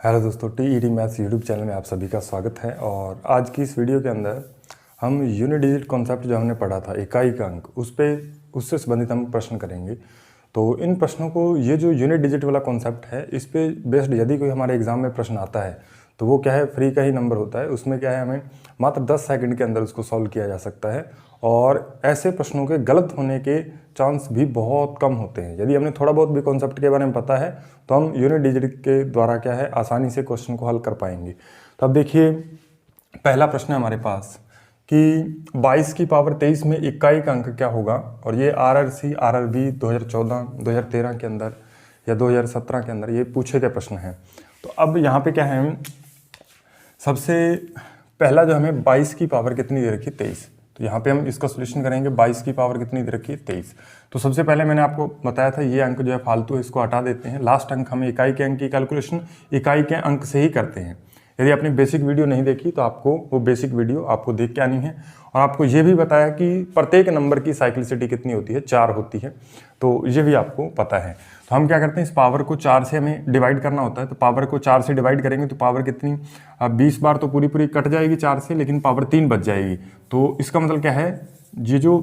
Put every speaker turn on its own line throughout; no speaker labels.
Hello दोस्तों, TET maths YouTube channel में आप सभी का स्वागत है। और आज की इस वीडियो के अंदर हम यूनिट डिजिट कॉन्सेप्ट जो हमने पढ़ा था इकाई का अंक, उससे संबंधित हम प्रश्न करेंगे। तो इन प्रश्नों को, ये जो यूनिट डिजिट वाला कॉन्सेप्ट है, इस पे बेस्ड यदि कोई हमारे एग्जाम में प्रश्न आता है तो वो क्या है, फ्री का ही नंबर होता है। उसमें क्या है, हमें मात्र 10 सेकंड के अंदर उसको सॉल्व किया जा सकता है और ऐसे प्रश्नों के गलत होने के चांस भी बहुत कम होते हैं। यदि हमें थोड़ा बहुत भी कॉन्सेप्ट के बारे में पता है तो हम यूनिट डिजिट के द्वारा क्या है, आसानी से क्वेश्चन को हल कर पाएंगे। तो अब देखिए, पहला प्रश्न है हमारे पास कि 22 की पावर 23 में इकाई का अंक क्या होगा। और ये RRC RRB 2014 2013 के अंदर या 2017 के अंदर ये पूछे गए प्रश्न हैं। तो अब यहाँ पे क्या है, सबसे पहला जो हमें 22 की पावर कितनी दे रखी है, 23। तो यहाँ पे हम इसका सोल्यूशन करेंगे। 22 की पावर कितनी दे रखी है, 23। तो सबसे पहले मैंने आपको बताया था ये अंक जो है फालतू है, इसको हटा देते हैं। लास्ट अंक हमें इकाई के अंक की कैलकुलेशन इकाई के अंक से ही करते हैं। यदि आपने बेसिक वीडियो नहीं देखी तो आपको वो बेसिक वीडियो आपको देख के आनी है। और आपको ये भी बताया कि प्रत्येक नंबर की साइक्लिसिटी कितनी होती है, 4 होती है। तो ये भी आपको पता है। तो हम क्या करते हैं, इस पावर को 4 से हमें डिवाइड करना होता है। तो पावर को 4 से डिवाइड करेंगे तो पावर कितनी, 20 बार तो पूरी पूरी कट जाएगी 4 से, लेकिन पावर 3 बच जाएगी। तो इसका मतलब क्या है, ये जो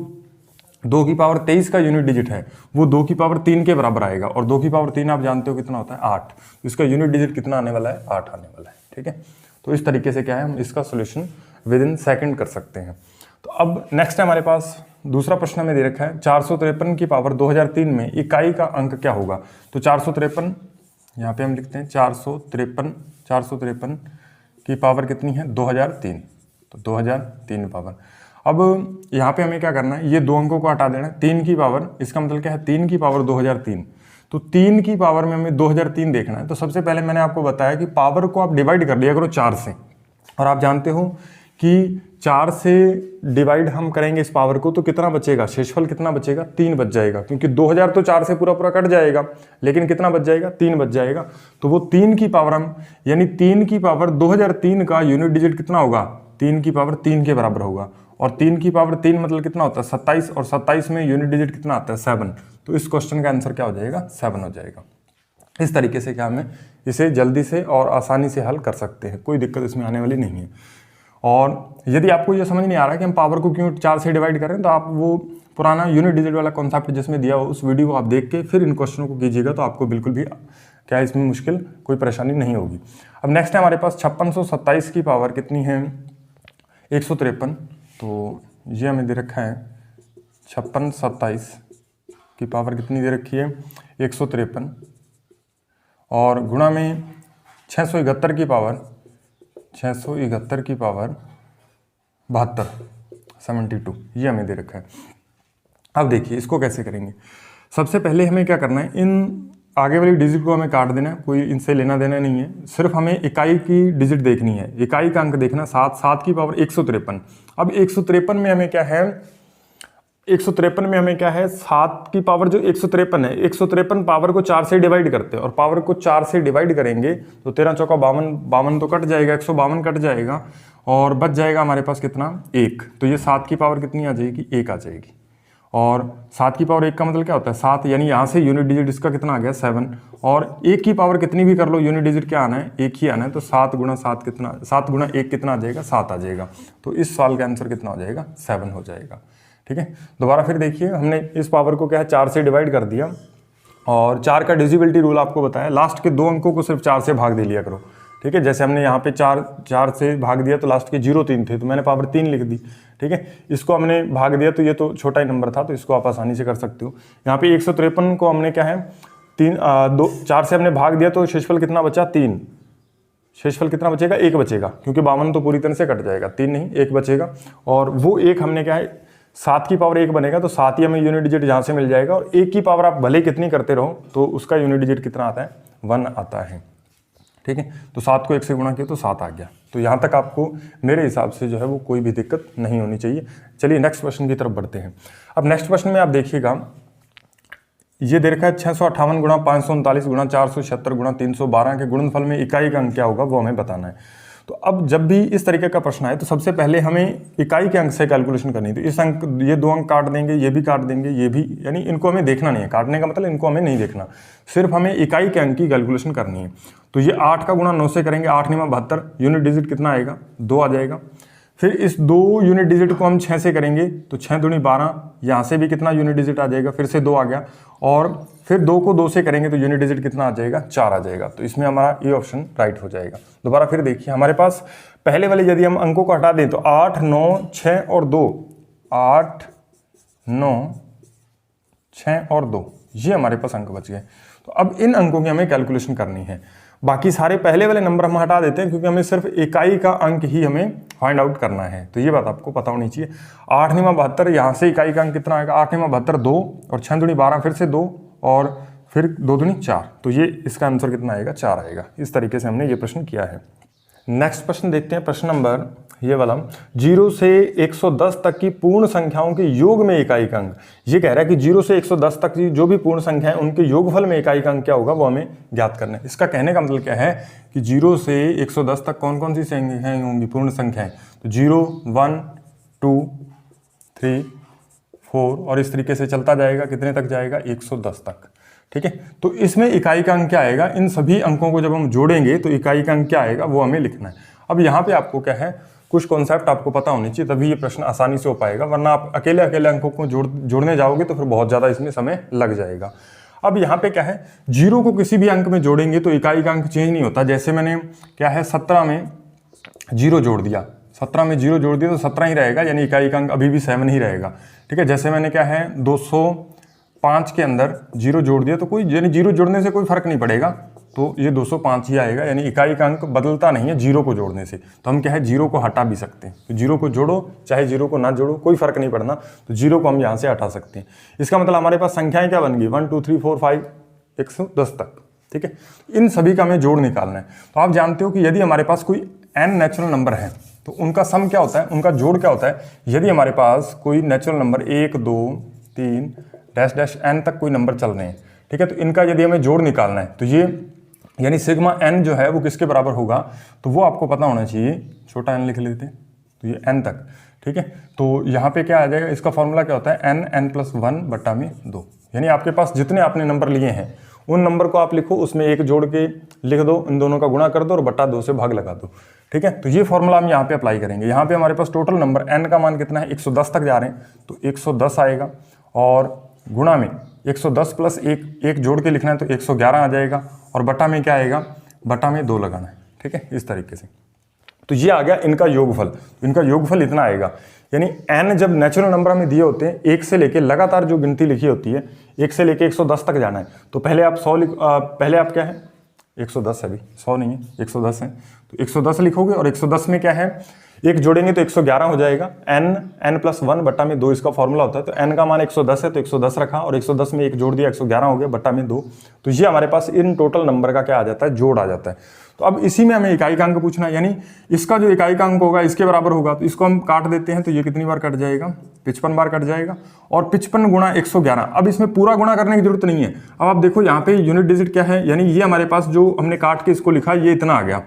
2 की पावर 23 का यूनिट डिजिट है वो 2 की पावर 3 के बराबर आएगा। और 2 की पावर 3 आप जानते हो कितना होता है, 8। तो इसका यूनिट डिजिट कितना आने वाला है, 8 आने वाला है। ठीक है, तो इस तरीके से क्या है, हम इसका सोल्यूशन विद इन सेकेंड कर सकते हैं। तो अब नेक्स्ट है हमारे पास दूसरा प्रश्न में दे रखा है, 453 की पावर 2003 में इकाई का अंक क्या होगा। तो 453 यहाँ पे हम लिखते हैं 453 की पावर कितनी है, 2003। तो 2003 पावर। अब यहाँ पे हमें क्या करना है, ये 2 अंकों को हटा देना है। 3 की पावर, इसका मतलब क्या है, 3 की पावर 2003। तो 3 की पावर में हमें 2003 देखना है। तो सबसे पहले मैंने आपको बताया कि पावर को आप डिवाइड कर लिया करो 4 से। और आप जानते हो कि 4 से डिवाइड हम करेंगे इस पावर को तो कितना बचेगा, शेषफल कितना बचेगा, 3 बच जाएगा। क्योंकि 2000 तो 4 से पूरा पूरा कट जाएगा, लेकिन कितना बच जाएगा, 3 बच जाएगा। तो वो 3 की पावर हम, यानी 3 की पावर 2003 का यूनिट डिजिट कितना होगा, 3 की पावर 3 के बराबर होगा। और 3 की पावर 3 मतलब कितना होता है, 27। और 27 में यूनिट डिजिट कितना आता है, 7। तो इस क्वेश्चन का आंसर क्या हो जाएगा, 7 हो जाएगा। इस तरीके से क्या हमें इसे जल्दी से और आसानी से हल कर सकते हैं, कोई दिक्कत इसमें आने वाली नहीं है। और यदि आपको ये समझ नहीं आ रहा कि हम पावर को क्यों 4 से डिवाइड कर रहे हैं, तो आप वो पुराना यूनिट डिजिट वाला कॉन्सेप्ट जिसमें दिया हो उस वीडियो को आप देख के फिर इन क्वेश्चनों को कीजिएगा, तो आपको बिल्कुल भी क्या इसमें मुश्किल कोई परेशानी नहीं होगी। अब नेक्स्ट है हमारे पास 5627 की पावर कितनी है, 153। तो ये हमें दे रखा है 5627 की पावर कितनी दे रखी है, 153। और गुणा में 671 की पावर 72, 72, ये हमें दे रखा है। अब देखिए इसको कैसे करेंगे। सबसे पहले हमें क्या करना है, इन आगे वाली डिजिट को हमें काट देना है, कोई इनसे लेना देना नहीं है। सिर्फ हमें इकाई की डिजिट देखनी है, इकाई का अंक देखना। 7 की पावर 153। अब 153 में हमें क्या है, 153 में हमें क्या है, 7 की पावर जो 153 है, 153 पावर को 4 से डिवाइड करते हैं। और पावर को 4 से डिवाइड करेंगे तो 13 चौका 52, 52 तो कट जाएगा, 152 कट जाएगा और बच जाएगा हमारे पास कितना, 1। तो ये 7 की पावर कितनी आ जाएगी, 1 आ जाएगी। और 7 की पावर 1 का मतलब क्या होता है, 7, यानी यहाँ से यूनिट डिजिट इसका कितना आ गया, 7। और 1 की पावर कितनी भी कर लो, यूनिट डिजिट क्या आना है, 1 ही आना है। तो 7 गुणा 7 कितना, 7 गुणा 1 कितना आ जाएगा, 7 आ जाएगा। तो इस सवाल का आंसर कितना हो जाएगा, 7 हो जाएगा। ठीक है, दोबारा फिर देखिए, हमने इस पावर को क्या है 4 से डिवाइड कर दिया और 4 का डिविजिबिलिटी रूल आपको बताया, लास्ट के 2 अंकों को सिर्फ 4 से भाग दे लिया करो। ठीक है, जैसे हमने यहाँ पे 4 से भाग दिया तो लास्ट के 0 3 थे, तो मैंने पावर 3 लिख दी। ठीक है, इसको हमने भाग दिया तो ये तो छोटा ही नंबर था, तो इसको आप आसानी से कर सकते हो। यहाँ पे 153 को हमने क्या है 4 से हमने भाग दिया तो शेषफल कितना बचा, 3। शेषफल कितना बचेगा, 1 बचेगा, क्योंकि 52 तो पूरी तरह से कट जाएगा, 3 नहीं 1 बचेगा। और वो 1 हमने क्या है, 7 की पावर 1 बनेगा तो 7 ही हमें यूनिट डिजिट यहाँ से मिल जाएगा। और 1 की पावर आप भले कितनी करते रहो तो उसका यूनिट डिजिट कितना आता है, 1 आता है। ठीक है, तो 7 को 1 से गुणा किया तो 7 आ गया। तो यहाँ तक आपको मेरे हिसाब से जो है वो कोई भी दिक्कत नहीं होनी चाहिए। चलिए नेक्स्ट प्रश्न की तरफ बढ़ते हैं। अब नेक्स्ट प्रश्न में आप देखिएगा, ये दे रखा है 658 गुणा 539 गुणा 476 गुणा 312 के गुणनफल में इकाई का अंक क्या होगा, वो हमें बताना है। तो अब जब भी इस तरीके का प्रश्न आए तो सबसे पहले हमें इकाई के अंक से कैलकुलेशन करनी है। तो इस अंक, ये 2 अंक काट देंगे, ये भी काट देंगे, ये भी, यानी इनको हमें देखना नहीं है। काटने का मतलब इनको हमें नहीं देखना, सिर्फ हमें इकाई के अंक की कैलकुलेशन करनी है। तो ये 8 का गुणा 9 से करेंगे, 8 9 72, यूनिट डिजिट कितना आएगा, 2 आ जाएगा। फिर इस 2 यूनिट डिजिट को हम 6 से करेंगे तो 6 दूनी 12, यहाँ से भी कितना यूनिट डिजिट आ जाएगा, फिर से 2 आ गया। और फिर 2 को 2 से करेंगे तो यूनिट डिजिट कितना आ जाएगा, 4 आ जाएगा। तो इसमें हमारा ये ऑप्शन राइट हो जाएगा। दोबारा फिर देखिए, हमारे पास पहले वाले यदि हम अंकों को हटा दें तो 8 9 6 और 2, 8 9 6 और 2, ये हमारे पास अंक बच गए। तो अब इन अंकों की हमें कैलकुलेशन करनी है। बाकी सारे पहले वाले नंबर हम हटा देते हैं क्योंकि हमें सिर्फ इकाई का अंक ही हमें फाइंड आउट करना है। तो ये बात आपको पता होनी चाहिए। 8 9 72, यहाँ से इकाई का अंक कितना आएगा, 8 9 72 2, और 6 दूनी 12, फिर से 2, और फिर 2 दूनी 4। तो ये इसका आंसर कितना आएगा, 4 आएगा। इस तरीके से हमने ये प्रश्न किया है। नेक्स्ट प्रश्न देखते हैं, प्रश्न नंबर ये वाला, 0 से 110 तक की पूर्ण संख्याओं के योग में इकाई का अंक। ये कह रहा है कि 0 से 110 तक की जो भी पूर्ण संख्या है उनके योगफल में इकाई का अंक क्या होगा, वो हमें ज्ञात करना है। इसका कहने का मतलब क्या है कि 0 से 110 तक कौन कौन सी संख्याएं होंगी, पूर्ण संख्याएं। तो 0 1 2 3 4 और इस तरीके से चलता जाएगा, कितने तक जाएगा, 110 तक। ठीक है, तो इसमें इकाई का अंक क्या आएगा, इन सभी अंकों को जब हम जोड़ेंगे तो इकाई का अंक क्या आएगा, वो हमें लिखना है। अब यहाँ पे आपको क्या है, कुछ कॉन्सेप्ट आपको पता होनी चाहिए, तभी ये प्रश्न आसानी से हो पाएगा, वरना आप अकेले अकेले अंकों को जोड़ने जाओगे तो फिर बहुत ज़्यादा इसमें समय लग जाएगा। अब यहाँ पे क्या है, 0 को किसी भी अंक में जोड़ेंगे तो इकाई का अंक चेंज नहीं होता। जैसे मैंने क्या है 17 में 0 जोड़ दिया, 17 में 0 जोड़ दिया तो 17 ही रहेगा, यानी इकाई का अंक अभी भी 7 ही रहेगा। ठीक है, जैसे मैंने क्या है 205 के अंदर 0 जोड़ दिया तो कोई, यानी 0 जोड़ने से कोई फर्क नहीं पड़ेगा, तो ये 205 ही आएगा, यानी इकाई का अंक बदलता नहीं है 0 को जोड़ने से। तो हम क्या है 0 को हटा भी सकते हैं। तो 0 को जोड़ो चाहे 0 को ना जोड़ो, कोई फर्क नहीं पड़ना, तो 0 को हम यहाँ से हटा सकते हैं। इसका मतलब हमारे पास संख्याएं क्या बन गई, 1 2 3 4 5 110 तक। ठीक है, इन सभी का हमें जोड़ निकालना है। तो आप जानते हो कि यदि हमारे पास कोई n नेचुरल नंबर है तो उनका सम क्या होता है, उनका जोड़ क्या होता है। यदि हमारे पास कोई natural number 1 2 3 dash dash n तक कोई नंबर चल रहे हैं, ठीक है, तो इनका यदि हमें जोड़ निकालना है तो ये, यानी सिग्मा n जो है वो किसके बराबर होगा, तो वो आपको पता होना चाहिए। छोटा n लिख लेते हैं, तो ये n तक। ठीक है, तो यहाँ पे क्या आ जाएगा, इसका फॉर्मूला क्या होता है, n + 1 बटा में 2। यानी आपके पास जितने आपने नंबर लिए हैं उन नंबर को आप लिखो, उसमें 1 जोड़ के लिख दो, इन दोनों का गुणा कर दो और बटा 2 से भाग लगा दो। ठीक है, तो ये फॉर्मूला हम यहाँ पे अप्लाई करेंगे। यहाँ पे हमारे पास टोटल नंबर n का मान कितना है, 110 तक जा रहे हैं, तो 110 आएगा, और गुणा में 110 + 1 जोड़ के लिखना है तो 111 आ जाएगा, और बटा में क्या आएगा, बटा में 2 लगाना है। ठीक है, इस तरीके से। तो ये आ गया इनका योगफल। इनका योगफल इतना आएगा, यानी n जब नेचुरल नंबर हमें दिए होते हैं, 1 से लेके लगातार जो गिनती लिखी होती है 1 से लेके 110 तक जाना है, तो पहले आप 100 पहले आप क्या है 110 है, अभी 100 नहीं है 110 है, तो 110 लिखोगे, और 110 में क्या है 1 जोड़ेंगे तो 111 हो जाएगा। n + 1 बटा में 2 इसका फॉर्मूला होता है। तो n का मान 110 है तो 110 रखा, और 110 में 1 जोड़ दिया 111 हो गया, बटा में 2। तो ये हमारे पास इन टोटल नंबर का क्या आ जाता है, जोड़ आ जाता है। तो अब इसी में हमें इकाई का अंक पूछना है, यानी इसका जो इकाई का अंक होगा इसके बराबर होगा, तो इसको हम काट देते हैं, तो ये कितनी बार कट जाएगा, 55 बार कट जाएगा, और 55 गुणा 111। अब इसमें पूरा गुणा करने की जरूरत नहीं है। अब आप देखो यहाँ पे यूनिट डिजिट क्या है, यानी ये हमारे पास जो हमने काट के इसको लिखा ये इतना आ गया,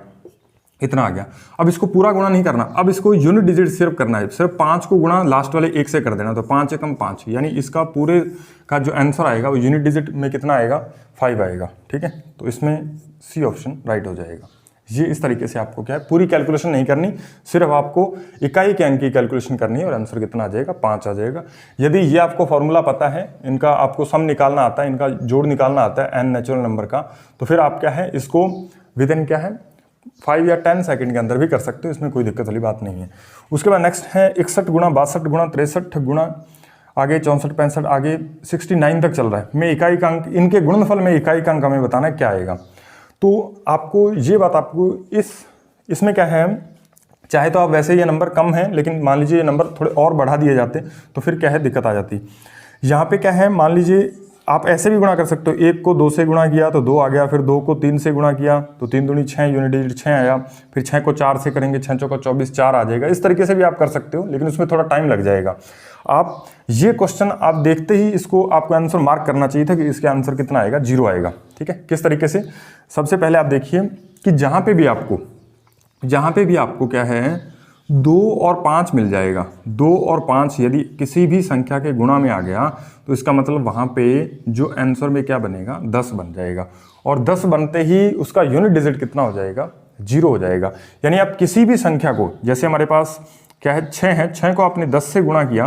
इतना आ गया। अब इसको पूरा गुणा नहीं करना, अब इसको यूनिट डिजिट सिर्फ करना है, सिर्फ 5 को गुणा लास्ट वाले 1 से कर देना, तो 5 एकम 5, यानी इसका पूरे का जो आंसर आएगा वो यूनिट डिजिट में कितना आएगा, 5 आएगा। ठीक है, तो इसमें सी ऑप्शन राइट हो जाएगा। ये इस तरीके से आपको क्या है, पूरी कैलकुलेशन नहीं करनी, सिर्फ आपको इकाई के अंक की कैलकुलेशन करनी है, और आंसर कितना आ जाएगा, 5 आ जाएगा। यदि ये आपको फॉर्मूला पता है, इनका आपको सम निकालना आता है, इनका जोड़ निकालना आता है n नेचुरल नंबर का, तो फिर आप क्या है इसको विद इन क्या है 5 या 10 सेकंड के अंदर भी कर सकते हो, इसमें कोई दिक्कत वाली बात नहीं है। उसके बाद नेक्स्ट है 61 गुणा 62 गुणा 63 गुणा आगे 64 65 आगे 69 तक चल रहा है। मैं इकाई का अंक, इनके गुणनफल में इकाई का अंक हमें बताना है क्या आएगा। तो आपको ये बात, आपको इसमें क्या है, चाहे तो आप वैसे ये नंबर कम है, लेकिन मान लीजिए ये नंबर थोड़े और बढ़ा दिए जाते तो फिर क्या है दिक्कत आ जाती। यहाँ पे क्या है, मान लीजिए आप ऐसे भी गुणा कर सकते हो, 1 को 2 से गुणा किया तो 2 आ गया, फिर 2 को 3 से गुणा किया तो 3 दूनी 6, यूनिट डिजिट 6 आया, फिर 6 को 4 से करेंगे 6 चौका 24 4 आ जाएगा। इस तरीके से भी आप कर सकते हो, लेकिन उसमें थोड़ा टाइम लग जाएगा। आप ये क्वेश्चन आप देखते ही इसको आपको आंसर मार्क करना चाहिए था कि इसके आंसर कितना आएगा, 0 आएगा। ठीक है, किस तरीके से, सबसे पहले आप देखिए कि जहाँ पे भी आपको जहाँ पे भी आपको क्या है 2 और 5 मिल जाएगा, 2 और 5 यदि किसी भी संख्या के गुणा में आ गया तो इसका मतलब वहाँ पे जो आंसर में क्या बनेगा 10 बन जाएगा, और 10 बनते ही उसका यूनिट डिजिट कितना हो जाएगा 0 हो जाएगा। यानी आप किसी भी संख्या को, जैसे हमारे पास क्या है 6 है, 6 को आपने 10 से गुणा किया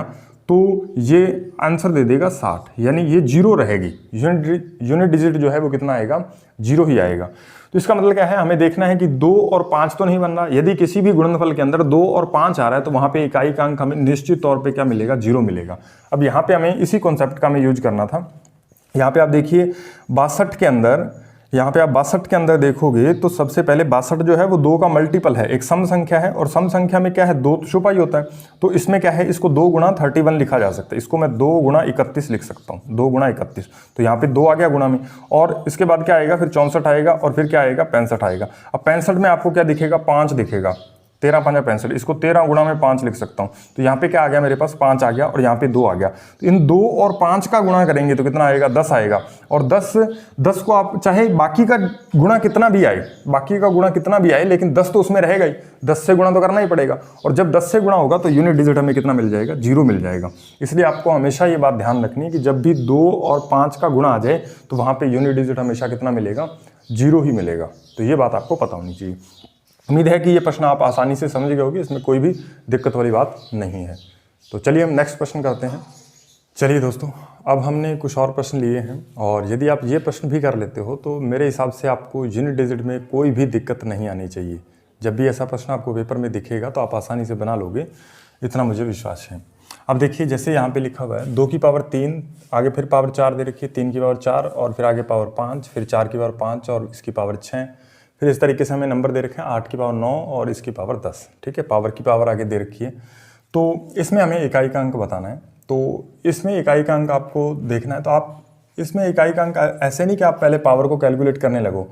तो ये आंसर दे देगा 60, यानी ये 0 रहेगी, यूनिट डिजिट जो है वो कितना आएगा 0 ही आएगा। तो इसका मतलब क्या है, हमें देखना है कि 2 और 5 तो नहीं बन रहा। यदि किसी भी गुणनफल के अंदर 2 और 5 आ रहा है तो वहां पे इकाई का अंक हमें निश्चित तौर पे क्या मिलेगा 0 मिलेगा। अब यहाँ पे हमें इसी कॉन्सेप्ट का हमें यूज करना था। यहाँ पे आप देखिए 62 के अंदर, यहाँ पे आप 62 के अंदर देखोगे तो सबसे पहले 62 जो है वो 2 का मल्टीपल है, एक सम संख्या है, और सम संख्या में क्या है 2 छुपा ही होता है। तो इसमें क्या है, इसको 2 गुणा 31 लिखा जा सकता है, इसको मैं 2 गुणा 31 लिख सकता हूँ, 2 गुणा 31। तो यहाँ पे 2 आ गया गुणा में, और इसके बाद क्या आएगा, फिर 64 आएगा, और फिर क्या आएगा 65 आएगा। अब 65 में आपको क्या दिखेगा 5 दिखेगा, 13 5 65, इसको 13 गुणा में 5 लिख सकता हूँ। तो यहाँ पे क्या आ गया मेरे पास 5 आ गया, और यहाँ पे 2 आ गया। तो इन 2 और 5 का गुणा करेंगे तो कितना आएगा 10 आएगा, और 10 को आप चाहे बाकी का गुणा कितना भी आए, बाकी का गुणा कितना भी आए, लेकिन 10 तो उसमें रहेगा ही, 10 से गुणा तो करना ही पड़ेगा। और जब 10 से गुणा होगा तो यूनिट डिजिट हमें कितना मिल जाएगा 0 मिल जाएगा। इसलिए आपको हमेशा ये बात ध्यान रखनी है कि जब भी 2 और 5 का गुणा आ जाए तो वहाँ पे यूनिट डिजिट हमेशा कितना मिलेगा 0 ही मिलेगा। तो ये बात आपको पता होनी चाहिए। उम्मीद है कि ये प्रश्न आप आसानी से समझ गए होंगे, इसमें कोई भी दिक्कत वाली बात नहीं है। तो चलिए हम नेक्स्ट प्रश्न करते हैं। चलिए दोस्तों, अब हमने कुछ और प्रश्न लिए हैं, और यदि आप ये प्रश्न भी कर लेते हो तो मेरे हिसाब से आपको यूनिट डिजिट में कोई भी दिक्कत नहीं आनी चाहिए। जब भी ऐसा प्रश्न आपको पेपर में दिखेगा तो आप आसानी से बना लोगे, इतना मुझे विश्वास है। अब देखिए जैसे यहाँ पे लिखा हुआ है 2 की पावर 3, आगे फिर पावर 4 दे रखी है, 3 की पावर 4, और फिर आगे पावर 5, फिर 4 की पावर 5 और इसकी पावर 6, फिर इस तरीके से हमें नंबर दे रखे हैं 8 की पावर 9 और इसकी पावर 10। ठीक है, पावर की पावर आगे दे रखी है। तो इसमें हमें इकाई का अंक बताना है। तो इसमें इकाई का अंक आपको देखना है, तो आप इसमें इकाई का अंक ऐसे नहीं कि आप पहले पावर को कैलकुलेट करने लगो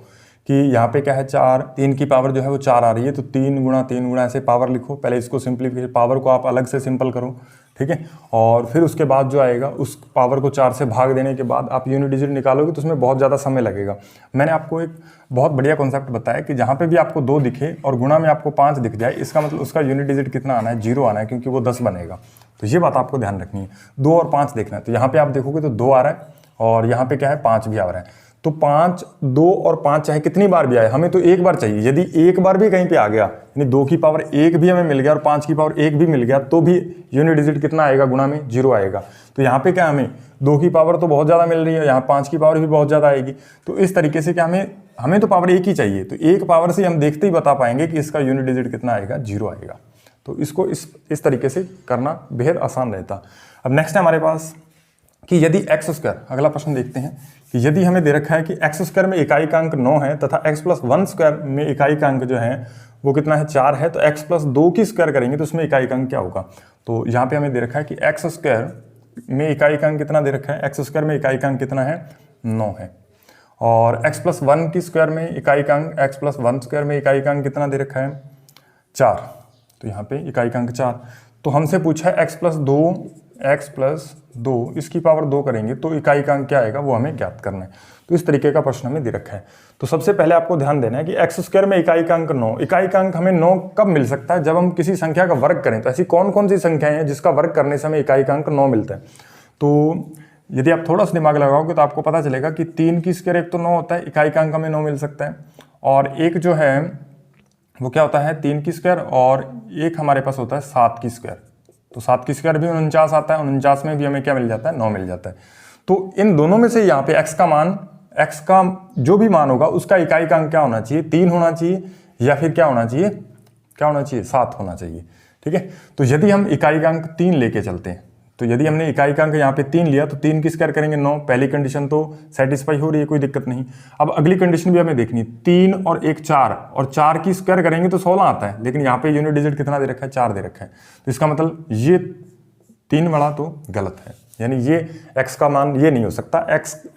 कि यहाँ पे क्या है 4, 3 की पावर जो है वो 4 आ रही है, तो 3 गुणा 3 गुणा ऐसे पावर लिखो। पहले इसको सिंप्लीफिकेशन, पावर को आप अलग से सिंपल करो, ठीक है, और फिर उसके बाद जो आएगा उस पावर को 4 से भाग देने के बाद आप यूनिट डिजिट निकालोगे तो उसमें बहुत ज़्यादा समय लगेगा। मैंने आपको एक बहुत बढ़िया कॉन्सेप्ट बताया कि जहाँ पे भी आपको 2 दिखे और गुणा में आपको 5 दिख जाए, इसका मतलब उसका यूनिट डिजिट कितना आना है 0 आना है, क्योंकि वो 10 बनेगा। तो ये बात आपको ध्यान रखनी है। 2 और 5 देखना है, तो यहाँ पे आप देखोगे तो 2 आ रहा है, और यहाँ पे क्या है 5 भी आ रहा है। तो 5, 2 और 5 चाहे कितनी बार भी आए, हमें तो एक बार चाहिए। यदि एक बार भी कहीं पे आ गया, यानी 2 की पावर 1 भी हमें मिल गया और 5 की पावर 1 भी मिल गया, तो भी यूनिट डिजिट कितना आएगा गुणा में 0 आएगा। तो यहाँ पे क्या हमें 2 की पावर तो बहुत ज़्यादा मिल रही है, यहाँ 5 की पावर भी बहुत ज़्यादा आएगी। तो इस तरीके से क्या हमें तो पावर 1 ही चाहिए, तो एक पावर से हम देखते ही बता पाएंगे कि इसका यूनिट डिजिट कितना आएगा 0 आएगा। तो इसको इस तरीके से करना बेहद आसान रहता। अब नेक्स्ट है हमारे पास कि यदि एक्स स्क्वायर, अगला प्रश्न देखते हैं कि यदि हमें दे रखा है कि एक्स स्क्वायर में इकाई का अंक 9 है तथा एक्स प्लस 1 स्क्वायर में इकाई का अंक जो है वो कितना है 4 है, तो एक्स प्लस 2 की स्क्वायर करेंगे तो उसमें इकाई का अंक क्या होगा। तो यहाँ पे हमें दे रखा है कि एक्स स्क्वायर में इकाई का अंक कितना दे रखा है, एक्स स्क्वायर में इकाई का अंक कितना है 9 है, और एक्स प्लस 1 की स्क्वायर में इकाई का अंक, एक्स प्लस 1 स्क्वायर में इकाई का अंक कितना दे रखा है 4, तो यहाँ पे इकाई का अंक 4। तो हमसे पूछा है एक्स प्लस 2 इसकी पावर 2 करेंगे तो इकाई का अंक क्या आएगा वो हमें ज्ञात करना है। तो इस तरीके का प्रश्न हमें दे रखा है। तो सबसे पहले आपको ध्यान देना है कि एक्स स्क्वायर में इकाई का अंक 9, इकाई का अंक हमें 9 कब मिल सकता है, जब हम किसी संख्या का वर्ग करें। तो ऐसी कौन कौन सी संख्याएं हैं जिसका वर्ग करने से हमें इकाई का अंक 9 मिलता है। तो यदि आप थोड़ा सा दिमाग लगाओगे तो आपको पता चलेगा कि 3 की स्क्वायर एक तो 9 होता है, इकाई का अंक हमें 9 मिल सकता है, और एक जो है वो क्या होता है 3 की स्क्वायर, और एक हमारे पास होता है 7 की स्क्वायर। तो 7 की स्क्वायर भी 49 आता है, 49 में भी हमें क्या मिल जाता है 9 मिल जाता है। तो इन दोनों में से यहाँ पे x का जो भी मान होगा उसका इकाई का अंक क्या होना चाहिए, 3 होना चाहिए, या फिर क्या होना चाहिए 7 होना चाहिए। ठीक है, तो यदि हम इकाई का अंक 3 लेके चलते हैं, तो यदि हमने इकाई का अंक यहाँ पे 3 लिया तो 3 की स्क्वायर करेंगे 9, पहली कंडीशन तो सेटिस्फाई हो रही है, कोई दिक्कत नहीं। अब अगली कंडीशन भी हमें देखनी है, 3 और 1 4, और 4 की स्क्वायर करेंगे तो 16 आता है, लेकिन यहाँ पे यूनिट डिजिट कितना दे रखा है 4 दे रखा है। तो इसका मतलब ये 3 वाला तो गलत है, यानी ये x का मान ये नहीं हो सकता,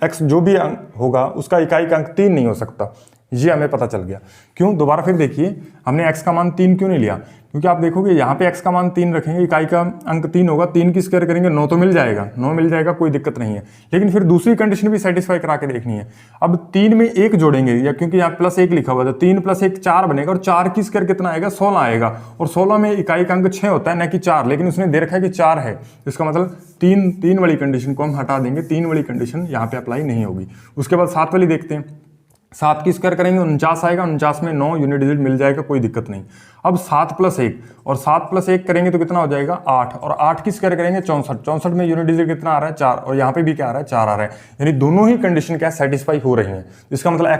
x जो भी अंक होगा उसका इकाई का अंक 3 नहीं हो सकता, ये हमें पता चल गया। क्यों? दोबारा फिर देखिए, हमने x का मान 3 क्यों नहीं लिया? क्योंकि आप देखोगे यहाँ पे x का मान 3 रखेंगे, इकाई का अंक 3 होगा, 3 की स्क्वायर करेंगे 9 तो मिल जाएगा, 9 मिल जाएगा, कोई दिक्कत नहीं है। लेकिन फिर दूसरी कंडीशन भी सेटिस्फाई करा के देखनी है। अब 3 में 1 जोड़ेंगे, या क्योंकि यहाँ +1 लिखा हुआ था, 3 + 1 4 बनेगा, और 4 की स्क्वायर कितना आएगा? 16 आएगा, और 16 में इकाई का अंक 6 होता है, न कि 4, लेकिन उसने दे रखा है कि 4 है। इसका मतलब 3 वाली कंडीशन को हम हटा देंगे, 3 वाली कंडीशन यहाँ पे अप्लाई नहीं होगी। उसके बाद 7 वाली देखते हैं। 7 की स्क्वायर करेंगे 49 आएगा, 49 में 9 यूनिट डिजिट मिल जाएगा, कोई दिक्कत नहीं। अब 7 + 1, और 7 + 1 करेंगे तो कितना हो जाएगा? 8, और 8 की स्क्वायर करेंगे 64, 64 में यूनिट डिजिट कितना आ रहा है? 4, और यहाँ पे भी क्या आ रहा है? 4 आ रहा है। यानी दोनों ही कंडीशन क्या सेटिस्फाई हो रही हैं। इसका मतलब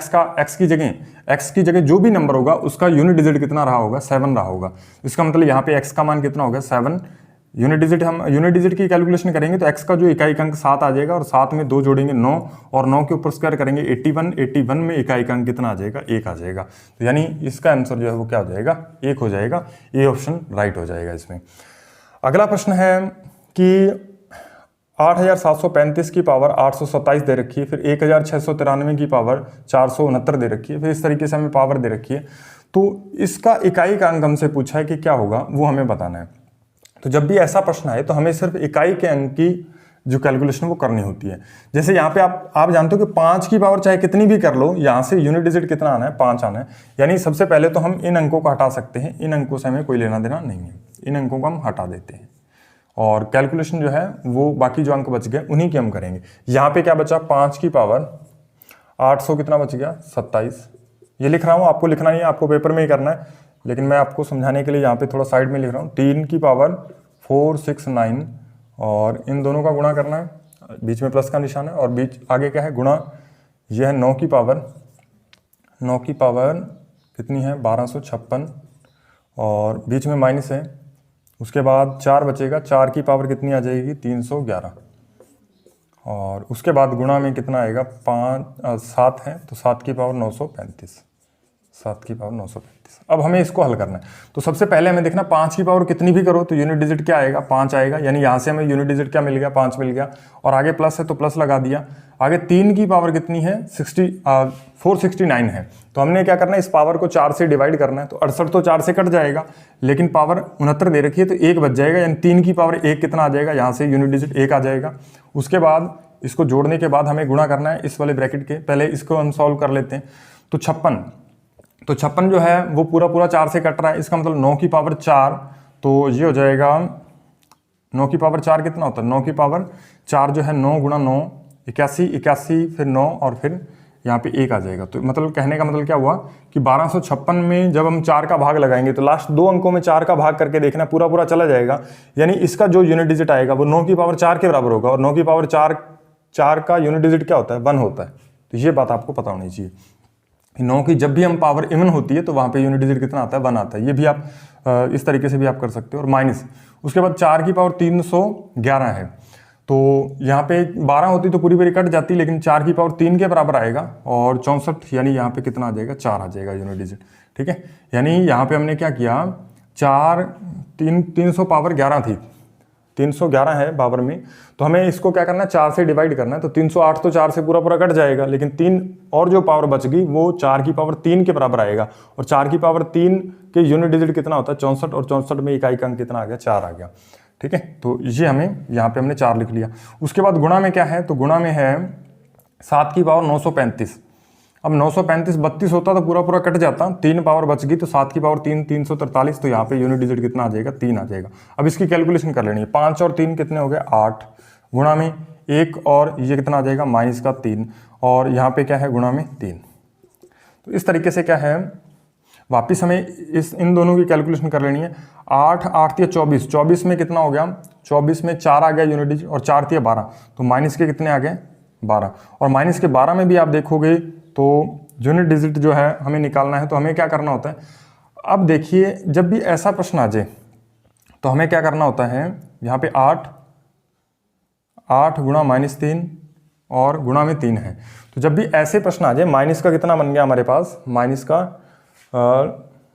x की जगह जो भी नंबर होगा उसका यूनिट डिजिट कितना रहा होगा? 7 रहा होगा। इसका मतलब यहाँ पे x का मान कितना होगा? 7। यूनिट डिजिट की कैलकुलेशन करेंगे तो x का जो इकाई का अंक 7 आ जाएगा, और 7 में 2 जोड़ेंगे 9, और 9 के ऊपर स्क्वायर करेंगे 81, 81 में इकाई का अंक कितना आ जाएगा? 1 आ जाएगा। तो यानी इसका आंसर जो है वो क्या हो जाएगा? 1 हो जाएगा। ये ऑप्शन राइट हो जाएगा इसमें। अगला प्रश्न है कि 8735 की पावर 827 दे रखी है, फिर 1693 की पावर 469 दे रखी है, फिर इस तरीके से हमें पावर दे रखी है। तो इसका इकाई का अंक हमसे पूछा है कि क्या होगा, वो हमें बताना है। तो जब भी ऐसा प्रश्न आए तो हमें सिर्फ इकाई के अंक की जो कैलकुलेशन वो करनी होती है। जैसे यहाँ पे आप जानते हो कि 5 की पावर चाहे कितनी भी कर लो, यहाँ से यूनिट डिजिट कितना आना है? 5 आना है। यानी सबसे पहले तो हम इन अंकों को हटा सकते हैं, इन अंकों से हमें कोई लेना देना नहीं है, इन अंकों को हम हटा देते हैं, और कैलकुलेशन जो है वो बाकी जो अंक बच गए उन्हीं की हम करेंगे। यहाँ पे क्या बचा? 5 की पावर 800 कितना बच गया? 27। ये लिख रहा हूँ, आपको लिखना नहीं है, आपको पेपर में ही करना है, लेकिन मैं आपको समझाने के लिए यहाँ पे थोड़ा साइड में लिख रहा हूँ। 3 की पावर 469, और इन दोनों का गुणा करना है, बीच में प्लस का निशान है, और बीच आगे क्या है? गुणा। यह है 9 की पावर कितनी है? 1256, और बीच में माइनस है। उसके बाद 4 बचेगा, 4 की पावर कितनी आ जाएगी? 311, और उसके बाद गुणा में कितना आएगा? 7 है, तो 7 की पावर 935, 7 की पावर 935। अब हमें इसको हल करना है। तो सबसे पहले हमें देखना 5 की पावर कितनी भी करो तो यूनिट डिजिट क्या आएगा? 5 आएगा। यानी यहाँ से हमें यूनिट डिजिट क्या मिल गया? 5 मिल गया, और आगे प्लस है तो प्लस लगा दिया। आगे 3 की पावर कितनी है? 469 है। तो हमने क्या करना है? इस पावर को 4 से डिवाइड करना है। तो 68 तो 4 से कट जाएगा, लेकिन पावर 69 दे रखी है तो 1 बच जाएगा, यानी 3 की पावर 1 कितना आ जाएगा? यहाँ से यूनिट डिजिट 1 आ जाएगा। उसके बाद इसको जोड़ने के बाद हमें गुणा करना है इस वाले ब्रैकेट के। पहले इसको हम सॉल्व कर लेते हैं। तो 56 जो है वो पूरा 4 से कट रहा है। इसका मतलब 9 की पावर 4, तो ये हो जाएगा 9 की पावर 4 कितना होता है? 9 की पावर 4 जो है 9 × 9 81, 81 फिर 9, और फिर यहाँ पे 1 आ जाएगा। तो मतलब कहने का मतलब क्या हुआ कि 1256 में जब हम 4 का भाग लगाएंगे तो लास्ट 2 अंकों में 4 का भाग करके देखना, पूरा चला जाएगा। यानी इसका जो यूनिट डिजिट आएगा वो 9 की पावर 4 के बराबर होगा, और 9 की पावर 4 का यूनिट डिजिट क्या होता है? 1 होता है। तो ये बात आपको पता होनी चाहिए। 9 की जब भी हम पावर इवन होती है तो वहाँ पे यूनिट डिजिट कितना आता है? 1 आता है। ये भी आप इस तरीके से भी आप कर सकते हो। और माइनस उसके बाद 4 की पावर 311 है, तो यहाँ पे 12 होती तो पूरी कट जाती, लेकिन 4 की पावर 3 के बराबर आएगा, और 64 यानी यहाँ पे कितना आ जाएगा? 4 आ जाएगा यूनिट डिजिट। ठीक है, यानी यहाँ पे हमने क्या किया? 300 पावर 11 थी, 311 है पावर में, तो हमें इसको क्या करना है? 4 से डिवाइड करना है। तो 308 तो 4 से पूरा कट जाएगा, लेकिन 3 और जो पावर बच गई वो 4 की पावर 3 के बराबर आएगा, और 4 की पावर 3 के यूनिट डिजिट कितना होता है? 64, और 64 में इकाई का अंक कितना आ गया? 4 आ गया। ठीक है, तो ये हमें यहाँ पे हमने 4 लिख लिया। उसके बाद गुणा में क्या है? तो गुणा में है 7 की पावर 935। अब 935 32 होता तो पूरा कट जाता, 3 पावर बच गई, तो 7 की पावर 3 343, तो यहाँ पे यूनिट डिजिट कितना आ जाएगा? 3 आ जाएगा। अब इसकी कैलकुलेशन कर लेनी है। 5 और 3 कितने हो गए? 8, गुणा में 1 और ये कितना आ जाएगा? -3, और यहाँ पे क्या है? गुणा में 3। तो इस तरीके से क्या है, वापिस हमें इन दोनों की कैलकुलेशन कर लेनी है। 8 8 या 24, 24 में कितना हो गया? 24 में 4 आ गया यूनिट डिजिट, और 4 या 12, तो माइनस के कितने आ गए? 12, और माइनस के 12 में भी आप देखोगे तो यूनिट डिजिट जो है हमें निकालना है। तो हमें क्या करना होता है? अब देखिए, जब भी ऐसा प्रश्न आ जाए तो हमें क्या करना होता है? यहाँ पे 8 गुणा -3 और गुणा में 3 है। तो जब भी ऐसे प्रश्न आ जाए, माइनस का कितना बन गया हमारे पास?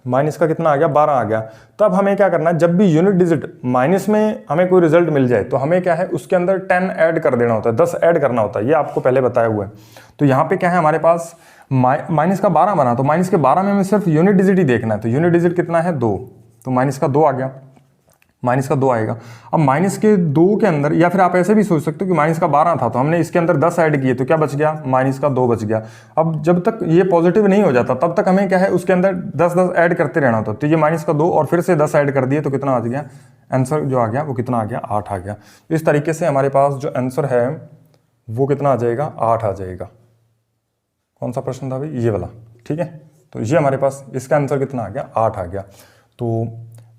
माइनस का कितना आ गया? 12 आ गया। तब हमें क्या करना है? जब भी यूनिट डिजिट माइनस में हमें कोई रिजल्ट मिल जाए तो हमें क्या है? उसके अंदर 10 ऐड कर देना होता है, 10 ऐड करना होता है। ये आपको पहले बताया हुआ है। तो यहाँ पे क्या है हमारे पास? माइनस का 12 बना, तो माइनस के 12 में हमें सिर्फ यूनिट डिजिट ही देखना है। तो यूनिट डिजिट कितना है 2, तो माइनस का 2 आ गया, माइनस का 2 आएगा। अब माइनस के 2 के अंदर, या फिर आप ऐसे भी सोच सकते हो कि माइनस का 12 था तो हमने इसके अंदर 10 ऐड किए तो क्या बच गया, माइनस का 2 बच गया। अब जब तक ये पॉजिटिव नहीं हो जाता तब तक हमें क्या है उसके अंदर 10 ऐड करते रहना होता। तो ये माइनस का 2 और फिर से 10 ऐड कर दिए तो कितना आ गया, आंसर जो आ गया वो कितना आ गया, 8 आ गया। इस तरीके से हमारे पास जो आंसर है वो कितना आ जाएगा, 8 आ जाएगा। कौन सा प्रश्न था भाई, ये वाला, ठीक है। तो ये हमारे पास इसका आंसर कितना आ गया, 8 आ गया। तो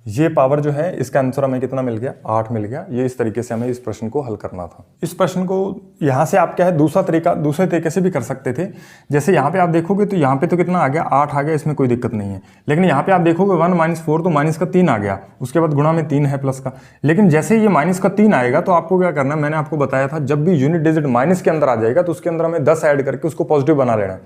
ये पावर जो है इसका आंसर हमें कितना मिल गया, 8 मिल गया। ये इस तरीके से हमें इस प्रश्न को हल करना था। इस प्रश्न को यहाँ से आप क्या है दूसरे तरीके से भी कर सकते थे। जैसे यहाँ पे आप देखोगे तो यहाँ पे तो कितना आ गया, 8 आ गया, इसमें कोई दिक्कत नहीं है। लेकिन यहाँ पे आप देखोगे 1 - 4 तो माइनस का 3 आ गया, उसके बाद गुणा में 3 है प्लस का। लेकिन जैसे ये माइनस का 3 आएगा तो आपको क्या करना है, मैंने आपको बताया था जब भी यूनिट डिजिट माइनस के अंदर आ जाएगा तो उसके अंदर हमें 10 ऐड करके उसको पॉजिटिव बना लेना है।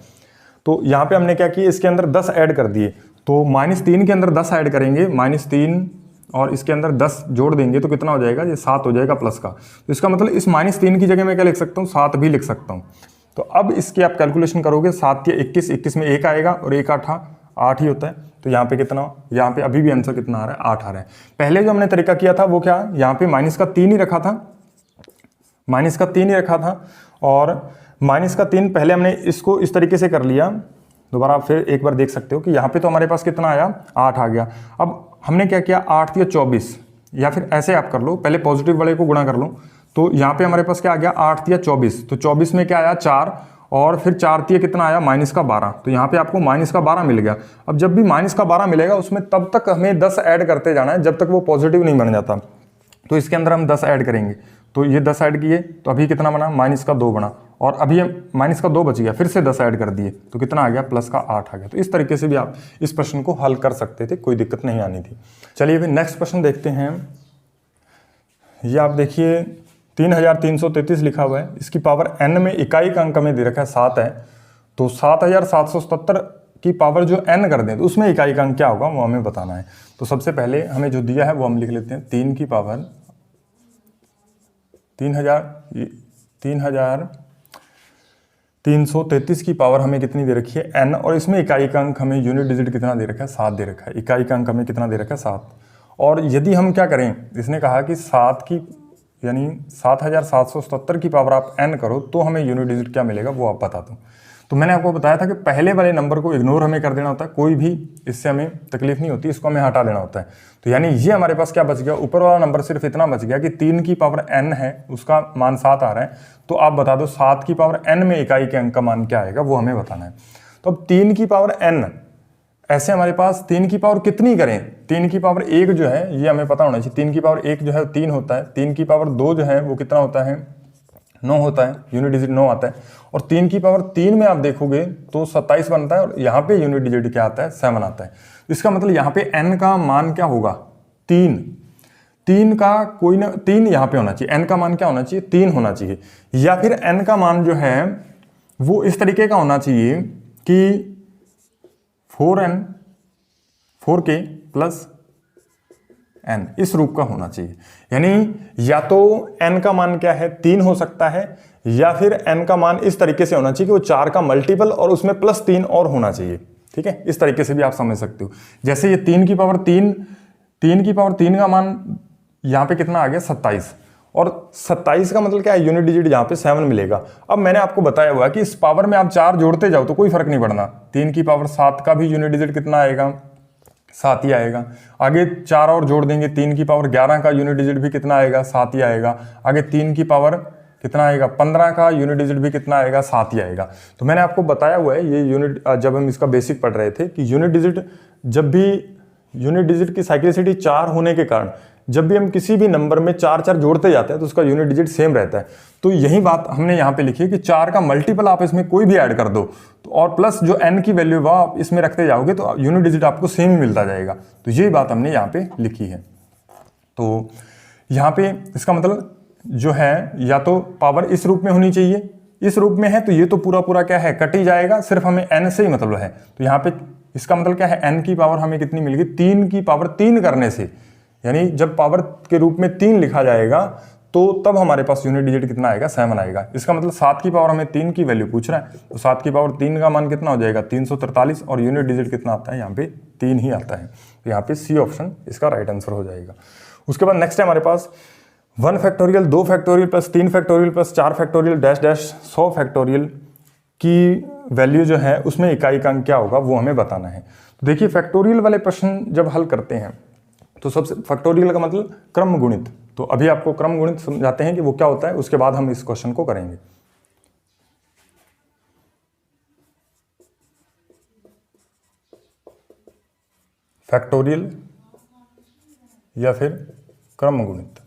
तो यहाँ पे हमने क्या किया, इसके अंदर 10 ऐड कर दिए। तो -3 के अंदर 10 ऐड करेंगे, -3 और इसके अंदर 10 जोड़ देंगे तो कितना हो जाएगा, ये 7 हो जाएगा प्लस का। तो इसका मतलब इस -3 की जगह मैं क्या लिख सकता हूँ, 7 भी लिख सकता हूँ। तो अब इसकी आप कैलकुलेशन करोगे, 7 या 21, 21 में 1 आएगा और 1 8 ही होता है। तो यहाँ पे कितना, यहाँ पे अभी भी आंसर कितना आ रहा है, 8 आ रहा है। पहले जो हमने तरीका किया था वो क्या, यहाँ पे माइनस का 3 ही रखा था, माइनस का 3 ही रखा था। और माइनस का 3 पहले हमने इसको इस तरीके से कर लिया। दोबारा आप फिर एक बार देख सकते हो कि यहाँ पे तो हमारे पास कितना आया, 8 आ गया। अब हमने क्या किया, 8 या 24, या फिर ऐसे आप कर लो, पहले पॉजिटिव वाले को गुणा कर लो। तो यहाँ पे हमारे पास क्या आ गया, 8 या 24, तो 24 में क्या आया 4, और फिर 4 तिया कितना आया, माइनस का 12। तो यहाँ पे आपको माइनस का 12 मिल गया। अब जब भी माइनस का 12 मिलेगा उसमें तब तक हमें 10 ऐड करते जाना है जब तक वो पॉजिटिव नहीं बन जाता। तो इसके अंदर हम 10 ऐड करेंगे। तो ये 10 ऐड किए तो अभी कितना बना, माइनस का 2 बना, और अभी माइनस का 2 बच गया, फिर से 10 ऐड कर दिए तो कितना आ गया, प्लस का 8 आ गया। तो इस तरीके से भी आप इस प्रश्न को हल कर सकते थे, कोई दिक्कत नहीं आनी थी। चलिए अभी नेक्स्ट प्रश्न देखते हैं। ये आप देखिए 3333 लिखा हुआ है, इसकी पावर n में इकाई का अंक हमें दे रखा है 7 है। तो 7777 की पावर जो n कर दें तो उसमें इकाई का अंक क्या होगा वो हमें बताना है। तो सबसे पहले हमें जो दिया है वो हम लिख लेते हैं, 3 की पावर 3333 की पावर हमें कितनी दे रखी है, n, और इसमें इकाई का अंक हमें यूनिट डिजिट कितना दे रखा है, 7 दे रखा है। इकाई का अंक हमें कितना दे रखा है, 7। और यदि हम क्या करें, इसने कहा कि 7 की यानी 7777 की पावर आप n करो तो हमें यूनिट डिजिट क्या मिलेगा वो आप बता दो। तो मैंने आपको बताया था कि पहले वाले नंबर को इग्नोर हमें कर देना होता है, कोई भी इससे हमें तकलीफ नहीं होती, इसको हमें हटा देना होता है। तो यानी ये हमारे पास क्या बच गया, ऊपर वाला नंबर सिर्फ इतना बच गया कि 3 की पावर n है, उसका मान 7 आ रहा है। तो आप बता दो 7 की पावर n में इकाई के अंक का मान क्या आएगा वो हमें बताना है। तो अब 3 की पावर n, ऐसे हमारे पास 3 की पावर कितनी करें, 3 की पावर 1 जो है ये हमें पता होना चाहिए। 3 की पावर 1 जो है 3 होता है, 3 की पावर 2 जो है वो कितना होता है, 9 होता है, यूनिट डिजिट 9 आता है। और 3 की पावर 3 में आप देखोगे तो 27 बनता है, और यहाँ पे यूनिट डिजिट क्या आता है, 7 आता है। इसका मतलब यहाँ पे n का मान क्या होगा, 3 का कोई ना 3 यहाँ पे होना चाहिए, n का मान क्या होना चाहिए, 3 होना चाहिए। या फिर n का मान जो है वो इस तरीके का होना चाहिए कि 4k प्लस n, इस रूप का होना चाहिए। यानी या तो n का मान क्या है, 3 हो सकता है, या फिर n का मान इस तरीके से होना चाहिए कि वो 4 का मल्टीपल और उसमें प्लस 3 और होना चाहिए। ठीक है, इस तरीके से भी आप समझ सकते हो। जैसे ये 3 की पावर 3 का मान यहाँ पे कितना आ गया, 27, और 27 का मतलब क्या है, यूनिट डिजिट यहाँ पे 7 मिलेगा। अब मैंने आपको बताया हुआ कि इस पावर में आप 4 जोड़ते जाओ तो कोई फर्क नहीं पड़ना। 3 की पावर 7 का भी यूनिट डिजिट कितना आएगा, 7 ही आएगा। आगे 4 और जोड़ देंगे, 3 की पावर 11 का यूनिट डिजिट भी कितना आएगा, 7 ही आएगा। आगे 3 की पावर कितना आएगा, 15 का यूनिट डिजिट भी कितना आएगा, 7 ही आएगा। तो मैंने आपको बताया हुआ है ये यूनिट, जब हम इसका बेसिक पढ़ रहे थे कि यूनिट डिजिट, जब भी यूनिट डिजिट की साइक्लिसिटी 4 होने के कारण जब भी हम किसी भी नंबर में 4 जोड़ते जाते हैं तो उसका यूनिट डिजिट सेम रहता है। तो यही बात हमने यहाँ पे लिखी है कि 4 का मल्टीपल आप इसमें कोई भी ऐड कर दो तो, और प्लस जो n की वैल्यू वो आप इसमें रखते जाओगे तो यूनिट डिजिट आपको सेम ही मिलता जाएगा। तो यही बात हमने यहाँ पे लिखी है। तो यहाँ पे इसका मतलब जो है, या तो पावर इस रूप में होनी चाहिए, इस रूप में है तो ये तो पूरा क्या है, कट ही जाएगा, सिर्फ हमें n से ही मतलब है। तो यहाँ पे इसका मतलब क्या है, n की पावर हमें कितनी मिलेगी, 3 की पावर 3 करने से, यानी जब पावर के रूप में 3 लिखा जाएगा तो तब हमारे पास यूनिट डिजिट कितना आएगा, 7 आएगा। इसका मतलब 7 की पावर हमें 3 की वैल्यू पूछ रहा है, तो 7 की पावर 3 का मान कितना हो जाएगा, 343, और यूनिट डिजिट कितना आता है, यहाँ पे 3 ही आता है। तो यहाँ पे सी ऑप्शन इसका राइट आंसर हो जाएगा। उसके बाद नेक्स्ट है हमारे पास 1 factorial, 2 factorial plus 3 factorial plus 4 factorial dash dash 100 factorial की वैल्यू जो है उसमें इकाई का अंक क्या होगा वो हमें बताना है। तो देखिए फैक्टोरियल वाले प्रश्न जब हल करते हैं तो सबसे फैक्टोरियल का मतलब क्रम गुणित, तो अभी आपको क्रम गुणित समझाते हैं कि वो क्या होता है, उसके बाद हम इस क्वेश्चन को करेंगे। फैक्टोरियल या फिर क्रम गुणित।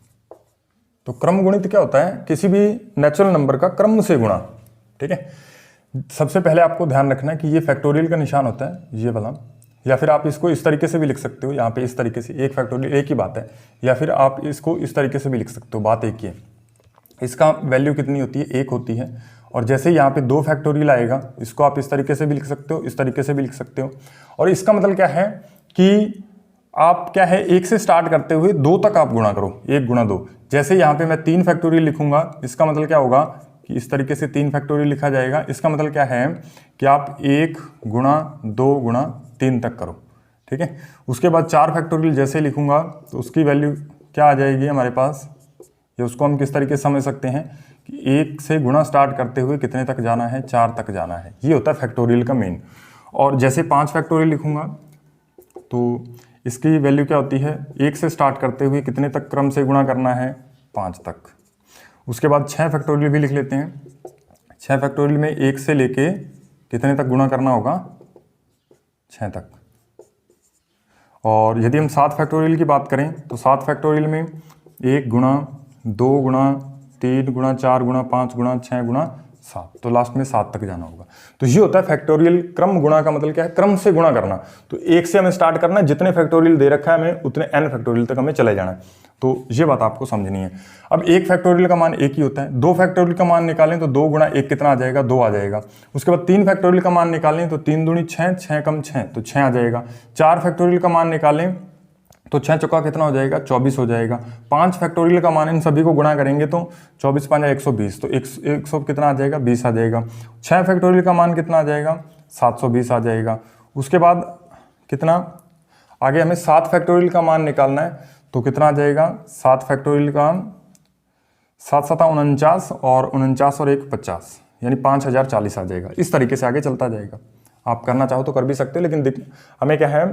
तो क्रम गुणित क्या होता है, किसी भी नेचुरल नंबर का क्रम से गुणा। ठीक है, सबसे पहले आपको ध्यान रखना है कि ये फैक्टोरियल का निशान होता है ये वाला, या फिर आप इसको इस तरीके से भी लिख सकते हो, यहाँ पे इस तरीके से, एक फैक्टोरियल एक ही बात है, या फिर आप इसको इस तरीके से भी लिख सकते हो, बात एक ही है। इसका वैल्यू कितनी होती है, 1 होती है। और जैसे यहाँ पे 2 फैक्टोरियल आएगा, इसको आप इस तरीके से भी लिख सकते हो, इस तरीके से भी लिख सकते हो। और इसका मतलब क्या है कि आप क्या है 1 से स्टार्ट करते हुए 2 तक आप गुणा करो, 1 गुणा 2। जैसे यहाँ पे मैं 3 फैक्टोरियल लिखूंगा, इसका मतलब क्या होगा कि इस तरीके से 3 फैक्टोरियल लिखा जाएगा। इसका मतलब क्या है कि आप 1 गुणा 2 गुणा 3 तक करो। ठीक है, उसके बाद 4 फैक्टोरियल जैसे लिखूंगा तो उसकी वैल्यू क्या आ जाएगी हमारे पास, या उसको हम किस तरीके से समझ सकते हैं कि 1 से गुणा स्टार्ट करते हुए कितने तक जाना है, 4 तक जाना है। ये होता है फैक्टोरियल का मेन। और जैसे 5 फैक्टोरियल लिखूंगा तो इसकी वैल्यू क्या होती है, 1 से स्टार्ट करते हुए कितने तक क्रम से गुणा करना है, 5 तक। उसके बाद 6 फैक्टोरियल भी लिख लेते हैं। 6 फैक्टोरियल में 1 से लेके कितने तक गुणा करना होगा, 6 तक। और यदि हम 7 फैक्टोरियल की बात करें तो 7 फैक्टोरियल में 1 गुणा 2 गुणा 3 गुणा 4 गुणा 5 गुणा 6 गुणा 7, तो लास्ट में 7 तक जाना होगा। तो ये होता है फैक्टोरियल क्रम गुणा का मतलब क्या है, क्रम से गुणा करना। तो 1 से हमें स्टार्ट करना है, जितने फैक्टोरियल दे रखा है हमें उतने n फैक्टोरियल तक हमें चले जाना है। तो ये बात आपको समझनी है। अब 1 फैक्टोरियल का मान 1 ही होता है। 2 फैक्टोरियल का मान निकालें तो 2 गुणा 1 कितना आ जाएगा, 2 आ जाएगा। उसके बाद 3 फैक्टोरियल का मान निकालें तो 3 दूनी 6, 6 कम 6 तो 6 आ जाएगा। 4 फैक्टोरियल का मान निकालें तो 6 चौका कितना हो जाएगा, 24 हो जाएगा। 5 फैक्टोरियल का मान, इन सभी को गुणा करेंगे तो 24 5 120, तो 100 कितना आ जाएगा, 20 आ जाएगा। 6 फैक्टोरियल का मान कितना आ जाएगा, 720 आ जाएगा। उसके बाद कितना आगे हमें 7 फैक्टोरियल का मान निकालना है, तो कितना आ जाएगा, 7 फैक्टोरियल का 7 7 49 और 49 और 1 50, यानी 5040 आ जाएगा। इस तरीके से आगे चलता जाएगा। आप करना चाहो तो कर भी सकते हो, लेकिन हमें क्या है,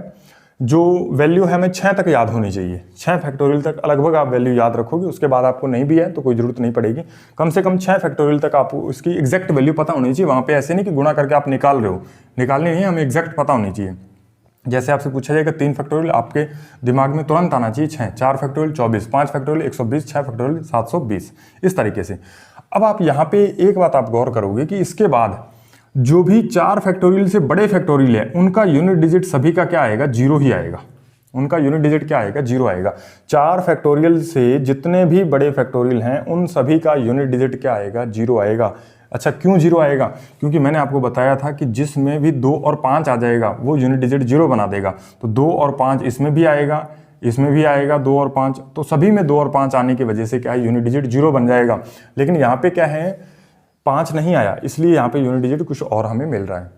जो वैल्यू है हमें 6 तक याद होनी चाहिए। 6 फैक्टोरियल तक लगभग आप वैल्यू याद रखोगे, उसके बाद आपको नहीं भी है तो कोई ज़रूरत नहीं पड़ेगी। कम से कम 6 फैक्टोरियल तक आपको उसकी एग्जैक्ट वैल्यू पता होनी चाहिए। वहाँ पे ऐसे नहीं कि गुणा करके आप निकाल रहे हो, निकालनी नहीं है, हमें एग्जैक्ट पता होनी चाहिए। जैसे आपसे पूछा जाएगा 3 फैक्टोरियल, आपके दिमाग में तुरंत आना चाहिए 6, 4 फैक्टोरियल 24, 5 फैक्टोरियल 120, 6 फैक्टोरियल 720, इस तरीके से। अब आप यहाँ पे एक बात आप गौर करोगे कि इसके बाद जो भी 4 फैक्टोरियल से बड़े फैक्टोरियल है उनका यूनिट डिजिट सभी का क्या आएगा, 0 ही आएगा। उनका यूनिट डिजिट क्या आएगा, 0 आएगा। 4 फैक्टोरियल से जितने भी बड़े फैक्टोरियल हैं उन सभी का यूनिट डिजिट क्या आएगा, 0 आएगा। अच्छा, क्यों 0 आएगा, क्योंकि मैंने आपको बताया था कि जिसमें भी 2 और 5 आ जाएगा वो यूनिट डिजिट 0 बना देगा। तो 2 और 5 इसमें भी आएगा, इसमें भी आएगा 2 और 5, तो सभी में 2 और 5 आने की वजह से क्या है, यूनिट डिजिट 0 बन जाएगा। लेकिन यहाँ पे क्या है, 5 नहीं आया, इसलिए यहाँ पे यूनिट डिजिट कुछ और हमें मिल रहा है।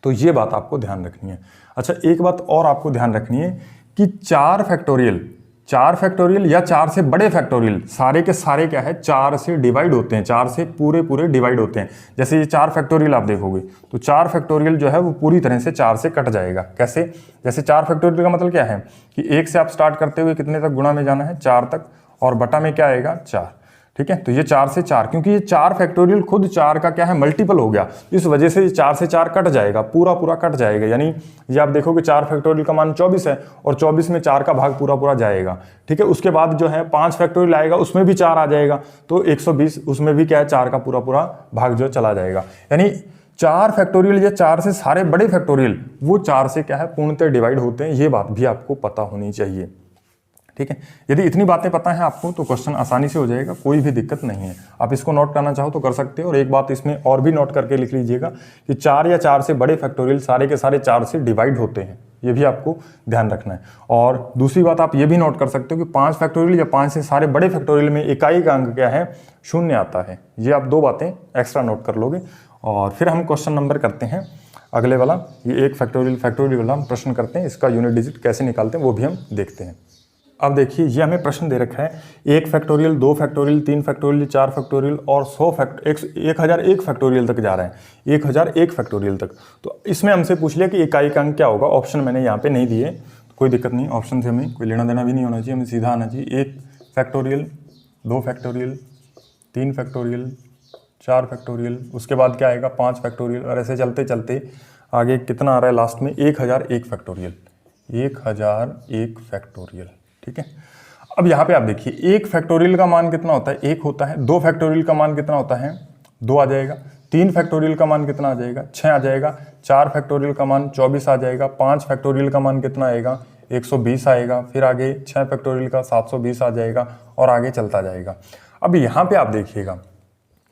तो ये बात आपको ध्यान रखनी है। अच्छा, एक बात और आपको ध्यान रखनी है कि 4 फैक्टोरियल या 4 से बड़े फैक्टोरियल सारे के सारे क्या है, 4 से डिवाइड होते हैं, 4 से पूरे डिवाइड होते हैं। जैसे ये 4 फैक्टोरियल आप देखोगे तो 4 फैक्टोरियल जो है वो पूरी तरह से 4 से कट जाएगा। कैसे, जैसे 4 फैक्टोरियल का मतलब क्या है कि 1 से आप स्टार्ट करते हुए कितने तक गुणा में जाना है, 4 तक, और बटा में क्या आएगा, 4। ठीक है, तो ये 4 से 4, क्योंकि ये 4 फैक्टोरियल खुद 4 का क्या है, मल्टीपल हो गया, इस वजह से 4 से 4 कट जाएगा, पूरा कट जाएगा। यानी ये आप देखोगे 4 फैक्टोरियल का मान 24 है और 24 में 4 का भाग पूरा जाएगा। ठीक है, उसके बाद जो है 5 फैक्टोरियल आएगा, उसमें भी 4 आ जाएगा, तो 120, उसमें भी क्या है, 4 का पूरा भाग जो चला जाएगा। यानी 4 फैक्टोरियल या 4 से सारे बड़े फैक्टोरियल वो 4 से क्या है, पूर्णतः डिवाइड होते हैं। ये बात भी आपको पता होनी चाहिए। ठीक है, यदि इतनी बातें पता है आपको तो क्वेश्चन आसानी से हो जाएगा, कोई भी दिक्कत नहीं है। आप इसको नोट करना चाहो तो कर सकते हो। और एक बात इसमें और भी नोट करके लिख लीजिएगा कि 4 या 4 से बड़े फैक्टोरियल सारे के सारे 4 से डिवाइड होते हैं। ये भी आपको ध्यान रखना है। और दूसरी बात आप ये भी नोट कर सकते हो कि 5 फैक्टोरियल या 5 से सारे बड़े फैक्टोरियल में इकाई का अंक क्या है, 0 आता है। ये आप 2 बातें एक्स्ट्रा नोट कर लोगे। और फिर हम क्वेश्चन नंबर करते हैं अगले वाला, ये 1 फैक्टोरियल वाला हम प्रश्न करते हैं, इसका यूनिट डिजिट कैसे निकालते हैं वो भी हम देखते हैं। अब देखिए ये हमें प्रश्न दे रखा है 1 फैक्टोरियल, 2 फैक्टोरियल, 3 फैक्टोरियल, 4 फैक्टोरियल और 1001 फैक्टोरियल तक जा रहे हैं, 1001 फैक्टोरियल तक। तो इसमें हमसे पूछ लिया कि इकाई का अंक क्या होगा। ऑप्शन मैंने यहाँ पे नहीं दिए, तो कोई दिक्कत नहीं, ऑप्शन से हमें कोई लेना देना भी नहीं होना चाहिए, हमें सीधा आना चाहिए 1 फैक्टोरियल, 2 फैक्टोरियल, 3 फैक्टोरियल, 4 फैक्टोरियल, उसके बाद क्या आएगा 5 फैक्टोरियल, और ऐसे चलते चलते आगे कितना आ रहा है लास्ट में 1001 फैक्टोरियल, 1001 फैक्टोरियल। ठीक है, अब यहाँ पे आप देखिए 1 फैक्टोरियल का मान कितना होता है, 1 होता है। 2 फैक्टोरियल का मान कितना होता है, 2 आ जाएगा। 3 फैक्टोरियल का मान कितना आ जाएगा, 6 आ जाएगा। 4 फैक्टोरियल का मान 24 आ जाएगा। 5 फैक्टोरियल का मान कितना आएगा, 120 आएगा। फिर आगे 6 फैक्टोरियल का 720 आ जाएगा और आगे चलता जाएगा। अब यहाँ पे आप देखिएगा,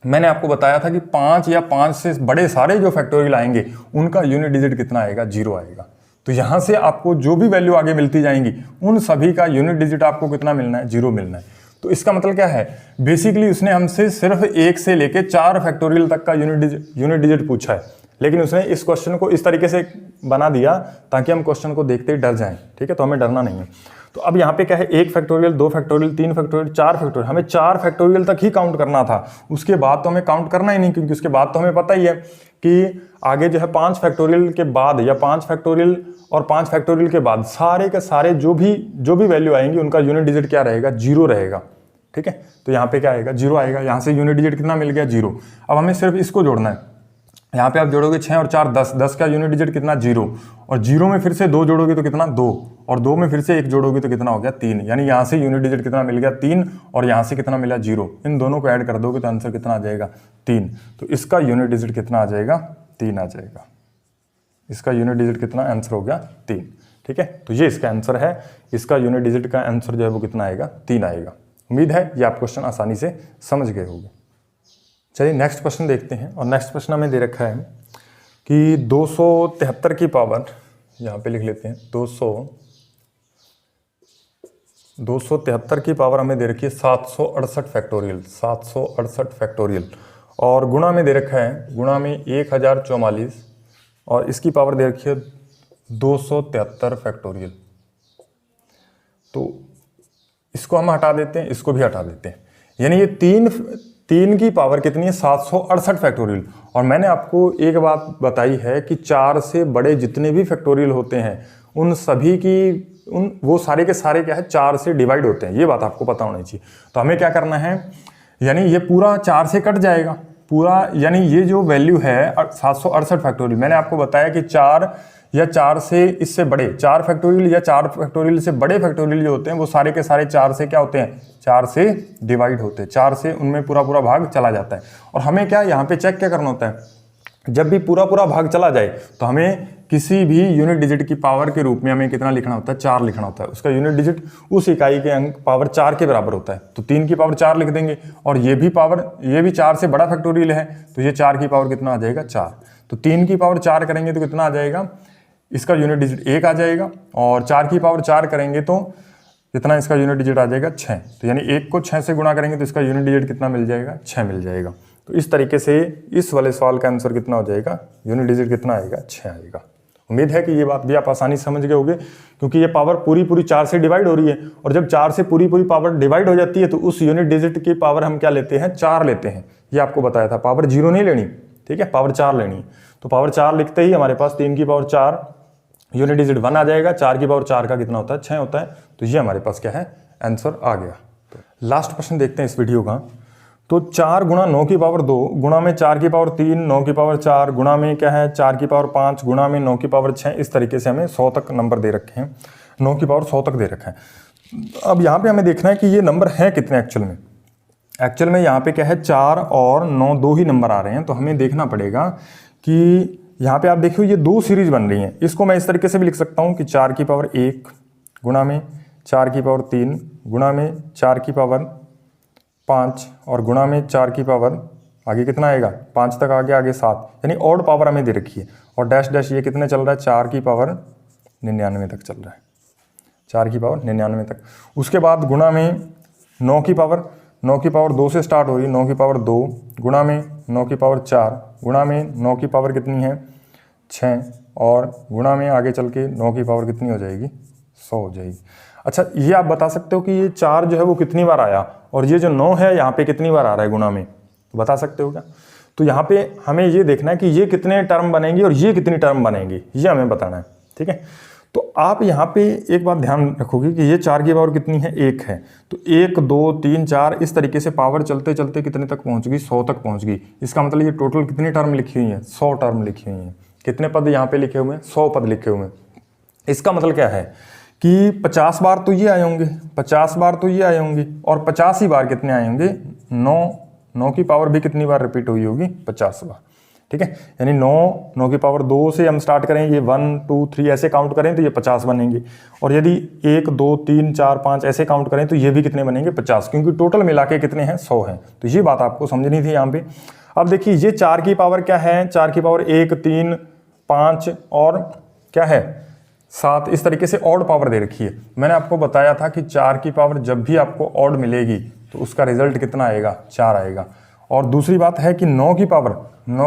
मैंने आपको बताया था कि 5 या 5 से बड़े सारे जो फैक्टोरियल आएंगे उनका यूनिट डिजिट कितना आएगा, 0 आएगा। तो यहाँ से आपको जो भी वैल्यू आगे मिलती जाएंगी उन सभी का यूनिट डिजिट आपको कितना मिलना है, 0 मिलना है। तो इसका मतलब क्या है, बेसिकली उसने हमसे सिर्फ 1 से लेके 4 फैक्टोरियल तक का यूनिट डिजिट पूछा है, लेकिन उसने इस क्वेश्चन को इस तरीके से बना दिया ताकि हम क्वेश्चन को देखते ही डर जाएं। ठीक है, तो हमें डरना नहीं है। तो अब यहाँ पे क्या है, 1 फैक्टोरियल, 2 फैक्टोरियल, 3 फैक्टोरियल, 4 फैक्टोरियल, हमें 4 फैक्टोरियल तक ही काउंट करना था। उसके बाद तो हमें काउंट करना ही नहीं, क्योंकि उसके बाद तो हमें पता ही है कि आगे जो है 5 फैक्टोरियल के बाद या 5 फैक्टोरियल और 5 फैक्टोरियल के बाद सारे के सारे जो भी वैल्यू आएंगी उनका यूनिट डिजिट क्या रहेगा, 0 रहेगा। ठीक है, तो यहाँ पे क्या आएगा, 0 आएगा। यहाँ से यूनिट डिजिट कितना मिल गया, 0। अब हमें सिर्फ इसको जोड़ना है। यहाँ पे आप जोड़ोगे 6 और 4 10, 10 का यूनिट डिजिट कितना, 0। और 0 में फिर से 2 जोड़ोगे तो कितना, 2। और 2 में फिर से 1 जोड़ोगे तो कितना हो गया, 3। यानी यहाँ से यूनिट डिजिट कितना मिल गया, 3। और यहाँ से कितना मिला, 0। इन दोनों को ऐड कर दोगे तो आंसर कितना आ जाएगा, 3। तो इसका यूनिट डिजिट कितना आ जाएगा, 3 आ जाएगा। इसका यूनिट डिजिट कितना, आंसर हो गया 3। ठीक है, तो ये इसका आंसर है। इसका यूनिट डिजिट का आंसर जो है वो कितना आएगा, 3 आएगा। उम्मीद है ये आप क्वेश्चन आसानी से समझ गए होंगे। चलिए नेक्स्ट क्वेश्चन देखते हैं। और नेक्स्ट क्वेश्चन हमें दे रखा है कि 273 की पावर, यहाँ पे लिख लेते हैं 273 की पावर हमें दे रखी है 768 फैक्टोरियल, 768 फैक्टोरियल, और गुणा में दे रखा है, गुणा में 1044, और इसकी पावर दे रखी है 273 फैक्टोरियल। तो इसको हम हटा देते हैं, इसको भी हटा देते हैं, यानी ये तीन की पावर कितनी है, 768 फैक्टोरियल। और मैंने आपको एक बात बताई है कि 4 से बड़े जितने भी फैक्टोरियल होते हैं उन सभी की वो सारे के सारे क्या है, 4 से डिवाइड होते हैं। ये बात आपको पता होनी चाहिए। तो हमें क्या करना है, यानी ये पूरा 4 से कट जाएगा पूरा, यानी ये जो वैल्यू है 768 फैक्टोरियल, मैंने आपको बताया कि 4 या 4 से इससे बड़े 4 फैक्टोरियल या 4 फैक्टोरियल से बड़े फैक्टोरियल जो होते हैं वो सारे के सारे 4 से क्या होते हैं, 4 से डिवाइड होते हैं। 4 से उनमें पूरा भाग चला जाता है। और हमें क्या यहाँ पे चेक क्या करना होता है, जब भी पूरा भाग चला जाए तो हमें किसी भी यूनिट डिजिट की पावर के रूप में हमें कितना लिखना होता है, 4 लिखना होता है। उसका यूनिट डिजिट उस इकाई के अंक पावर 4 के बराबर होता है। तो 3 की पावर 4 लिख देंगे, और ये भी 4 से बड़ा फैक्टोरियल है, तो ये 4 की पावर कितना आ जाएगा, 4। तो 3 की पावर 4 करेंगे तो कितना आ जाएगा, इसका यूनिट डिजिट 1 आ जाएगा। और 4 की पावर 4 करेंगे तो कितना इसका यूनिट डिजिट आ जाएगा, 6। तो यानी 1 को 6 से गुणा करेंगे तो इसका यूनिट डिजिट कितना मिल जाएगा, 6 मिल जाएगा। तो इस तरीके से इस वाले सवाल का आंसर कितना हो जाएगा, यूनिट डिजिट कितना आएगा, 6 आएगा। उम्मीद है कि ये बात भी आप आसानी समझ गए होंगे, क्योंकि ये पावर पूरी 4 से डिवाइड हो रही है। और जब 4 से पूरी पावर डिवाइड हो जाती है तो उस यूनिट डिजिट की पावर हम क्या लेते हैं, 4 लेते हैं। ये आपको बताया था, पावर 0 नहीं लेनी, ठीक है, पावर 4 लेनी। तो पावर 4 लिखते ही हमारे पास 3 की पावर 4, यूनिट डिजिट 1 आ जाएगा। 4 की पावर 4 का कितना होता है, 6 होता है। तो ये हमारे पास क्या है, आंसर आ गया। तो लास्ट क्वेश्चन देखते हैं इस वीडियो का। तो 4 गुणा 9 की पावर 2 गुणा में 4 की पावर 3 9 की पावर 4 गुणा में क्या है 4 की पावर 5 गुणा में 9 की पावर 6, इस तरीके से हमें 100 तक नंबर दे रखे हैं, 9 की पावर 100 तक दे रखा है। अब यहाँ पे हमें देखना है कि ये नंबर है कितने एक्चुअल में। एक्चुअल में यहाँ पे क्या है 4 और 9 दो ही नंबर आ रहे हैं। तो हमें देखना पड़ेगा कि यहाँ पे आप देखिए ये 2 सीरीज बन रही हैं। इसको मैं इस तरीके से भी लिख सकता हूँ कि 4 की पावर 1 गुणा में 4 की पावर 3 गुणा में 4 की पावर 5 और गुणा में 4 की पावर आगे कितना आएगा 5 तक आगे 7, यानी ऑड पावर हमें दे रखी है। और डैश डैश ये कितने चल रहा है 4 की पावर 99 तक चल रहा है, 4 की पावर 99 तक। उसके बाद गुणा में 9 की पावर 2 से स्टार्ट हो रही है, 9 की पावर 2 गुणा में 9 की पावर 4 गुणा में 9 की पावर कितनी है 6 और गुणा में आगे चल के 9 की पावर कितनी हो जाएगी 100 हो जाएगी। अच्छा, ये आप बता सकते हो कि ये 4 जो है वो कितनी बार आया और ये जो 9 है यहाँ पे कितनी बार आ रहा है गुणा में, तो बता सकते हो क्या? तो यहाँ पे हमें ये देखना है कि ये कितने टर्म बनेंगी और ये कितनी टर्म बनेंगी, ये हमें बताना है। ठीक है, तो आप यहाँ पे एक बात ध्यान रखोगे कि ये 4 की पावर कितनी है 1 है, तो 1 2 3 4 इस तरीके से पावर चलते चलते कितने तक पहुँच गई 100 तक पहुँच गई। इसका मतलब ये टोटल कितनी टर्म लिखी हुई है 100 टर्म लिखी हुई है। कितने पद यहाँ पे लिखे हुए हैं 100 पद लिखे हुए हैं। इसका मतलब क्या है कि 50 बार तो ये आए होंगे, 50 बार तो ये आए होंगे और 50 ही बार कितने आए होंगे 9 की पावर भी कितनी बार रिपीट हुई होगी 50 बार। ठीक है, यानी 9 की पावर 2 से हम स्टार्ट करें, ये 1 2 3 ऐसे काउंट करें तो ये 50 बनेंगे और यदि 1 2 3 4 5 ऐसे काउंट करें तो ये भी कितने बनेंगे 50, क्योंकि टोटल मिला के कितने हैं 100 हैं। तो ये बात आपको समझनी थी यहाँ पे। अब देखिए ये 4 की पावर क्या है, 4 की पावर 1 3 5 और क्या है 7, इस तरीके से ऑड पावर दे रखी है। मैंने आपको बताया था कि 4 की पावर जब भी आपको ऑड मिलेगी तो उसका रिजल्ट कितना आएगा 4 आएगा। और दूसरी बात है कि 9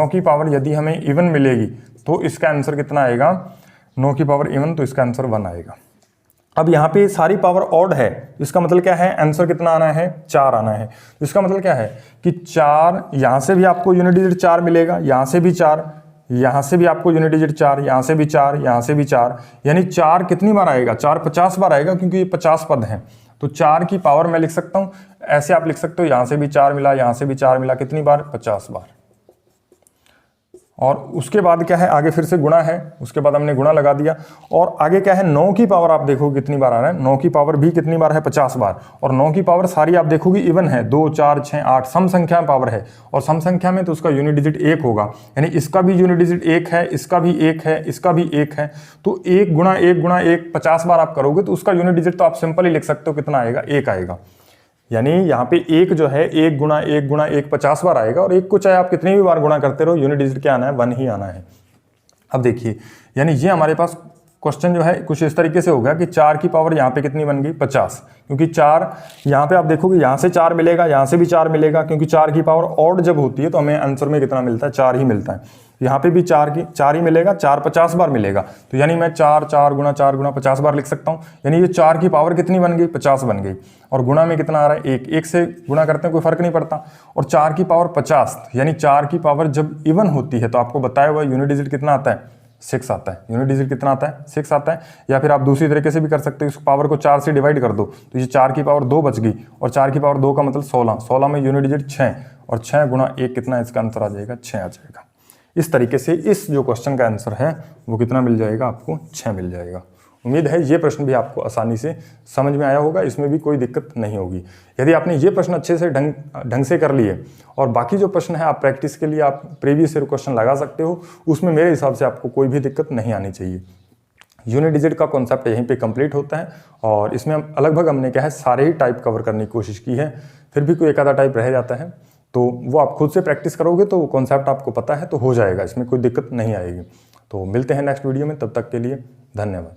की पावर यदि हमें इवन मिलेगी तो इसका आंसर कितना आएगा 9 की पावर इवन, तो इसका आंसर 1 आएगा। अब यहाँ पे सारी पावर ऑड है, इसका मतलब क्या है आंसर कितना आना है 4 आना है। तो इसका मतलब क्या है कि 4, यहाँ से भी आपको यूनिट डिजिट 4 मिलेगा, यहाँ से भी 4, यहाँ से भी आपको यूनिट डिजिट 4, यहाँ से भी 4, यहाँ से भी 4, यानी 4 कितनी बार आएगा 4 50 बार आएगा, क्योंकि ये 50 पद हैं। तो 4 की पावर मैं लिख सकता हूँ ऐसे, आप लिख सकते हो यहाँ से भी 4 मिला, यहाँ से भी 4 मिला, कितनी बार 50 बार। और उसके बाद क्या है आगे फिर से गुणा है, उसके बाद हमने गुणा लगा दिया और आगे क्या है 9 की पावर आप देखो कितनी बार आ रहा है, 9 की पावर भी कितनी बार है 50 बार। और 9 की पावर सारी आप देखोगे इवन है, 2 4 6 8 सम संख्या में पावर है और सम संख्या में तो उसका यूनिट डिजिट 1 होगा, यानी इसका भी यूनिट डिजिट 1 है, इसका भी 1 है, इसका भी 1 है। तो 1 गुणा 1 गुणा 1 50 बार आप करोगे तो उसका यूनिट डिजिट तो आप सिंपल ही लिख सकते हो कितना आएगा 1 आएगा। यानी यहाँ पे 1 जो है 1 गुणा 1 गुणा 1 50 बार आएगा और 1 को चाहे आप कितनी भी बार गुणा करते रहो यूनिट डिजिट क्या आना है 1 ही आना है। अब देखिए, यानी ये हमारे पास क्वेश्चन जो है कुछ इस तरीके से होगा कि 4 की पावर यहाँ पे कितनी बन गई 50, क्योंकि 4 यहाँ पे आप देखोगे यहाँ से 4 मिलेगा, यहाँ से भी 4 मिलेगा, क्योंकि 4 की पावर ऑड जब होती है तो हमें आंसर में कितना मिलता है 4 ही मिलता है। यहाँ पे भी 4 ही मिलेगा, 4 50 बार मिलेगा, तो यानी मैं 4 गुणा 50 बार लिख सकता हूँ। यानी ये 4 की पावर कितनी बन गई 50 बन गई और गुणा में कितना आ रहा है 1 से गुणा करते हैं कोई फर्क नहीं पड़ता। और 4 की पावर 50, यानी 4 की पावर जब इवन होती है तो आपको बताया हुआ यूनिट डिजिट कितना आता है 6 आता है। यूनिट डिजिट कितना आता है 6 आता है। या फिर आप दूसरी तरीके से भी कर सकते हो, इस पावर को 4 से डिवाइड कर दो तो ये 4 की पावर 2 बच गई और 4 की पावर 2 का मतलब 16 में यूनिट डिजिट 6 और 6 गुणा 1 कितना, इसका आंसर आ जाएगा 6 आ जाएगा। इस तरीके से इस जो क्वेश्चन का आंसर है वो कितना मिल जाएगा आपको 6 मिल जाएगा। उम्मीद है ये प्रश्न भी आपको आसानी से समझ में आया होगा, इसमें भी कोई दिक्कत नहीं होगी। यदि आपने ये प्रश्न अच्छे से ढंग से कर लिए और बाकी जो प्रश्न है आप प्रैक्टिस के लिए आप प्रीवियस ईयर क्वेश्चन लगा सकते हो, उसमें मेरे हिसाब से आपको कोई भी दिक्कत नहीं आनी चाहिए। यूनिट डिजिट का कॉन्सेप्ट यहीं पे कंप्लीट होता है और इसमें लगभग हमने क्या है सारे ही टाइप कवर करने की कोशिश की है, फिर भी कोई एक आधा टाइप रह जाता है तो वो आप खुद से प्रैक्टिस करोगे तो कॉन्सेप्ट आपको पता है तो हो जाएगा, इसमें कोई दिक्कत नहीं आएगी। तो मिलते हैं नेक्स्ट वीडियो में, तब तक के लिए धन्यवाद।